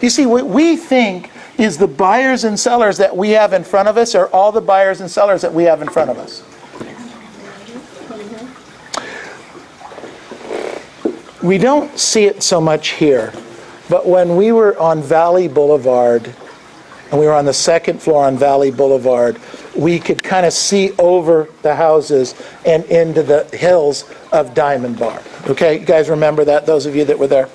You see, what we think is the buyers and sellers that we have in front of us are all the buyers and sellers that we have in front of us. We don't see it so much here, but when we were on Valley Boulevard, and we were on the second floor on Valley Boulevard, we could kind of see over the houses and into the hills of Diamond Bar. Okay, you guys remember that, those of you that were there?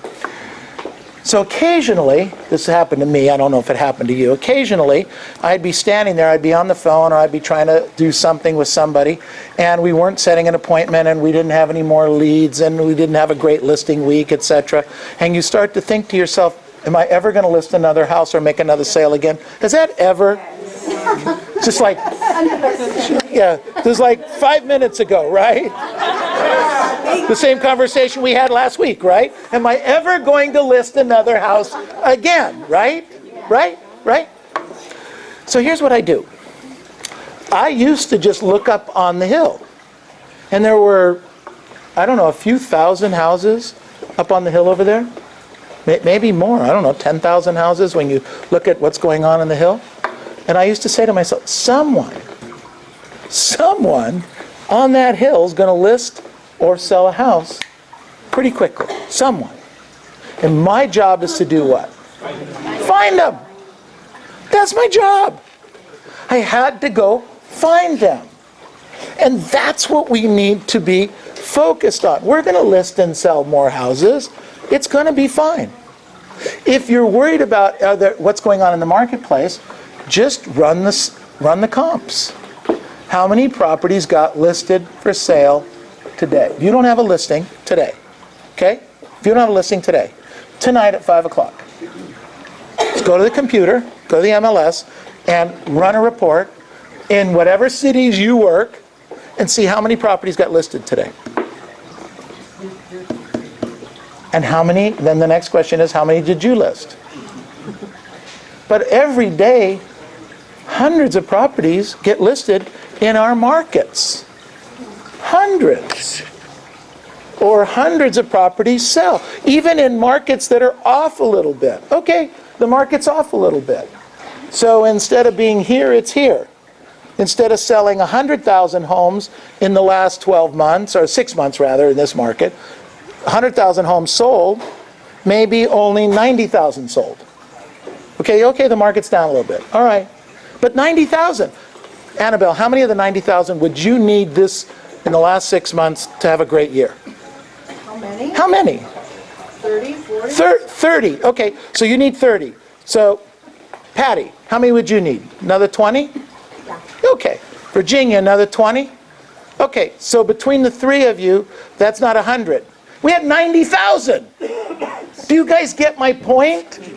So occasionally, this happened to me, I don't know if it happened to you, occasionally I'd be standing there, I'd be on the phone, or I'd be trying to do something with somebody, and we weren't setting an appointment, and we didn't have any more leads, and we didn't have a great listing week, etc. And you start to think to yourself, am I ever going to list another house or make another sale again? Has that ever? Just like, yeah, it was like 5 minutes ago, right? The same conversation we had last week, right? Am I ever going to list another house again, right? Right? Right? So here's what I do. I used to just look up on the hill. And there were, I don't know, a few thousand houses up on the hill over there. Maybe more, I don't know, 10,000 houses when you look at what's going on the hill. And I used to say to myself, someone on that hill is going to list or sell a house pretty quickly. Someone. And my job is to do what? Find them. That's my job. I had to go find them. And that's what we need to be focused on. We're going to list and sell more houses. It's going to be fine. If you're worried about what's going on in the marketplace, just run the comps. How many properties got listed for sale today? If you don't have a listing today, okay? If you don't have a listing today, tonight at 5 o'clock, just go to the computer, go to the MLS, and run a report in whatever cities you work and see how many properties got listed today. And how many, then the next question is, how many did you list? But every day, hundreds of properties get listed in our markets. Hundreds. Or hundreds of properties sell. Even in markets that are off a little bit. Okay, the market's off a little bit. So instead of being here, it's here. Instead of selling 100,000 homes in the last 12 months, or 6 months rather, in this market, 100,000 homes sold, maybe only 90,000 sold. Okay, the market's down a little bit. All right. But 90,000. Annabelle, how many of the 90,000 would you need this in the last 6 months to have a great year? How many? How many? 30, 40? 30. Okay, so you need 30. So, Patty, how many would you need? Another 20? Yeah. Okay. Virginia, another 20? Okay, so between the three of you, that's not 100. We had 90,000. Do you guys get my point?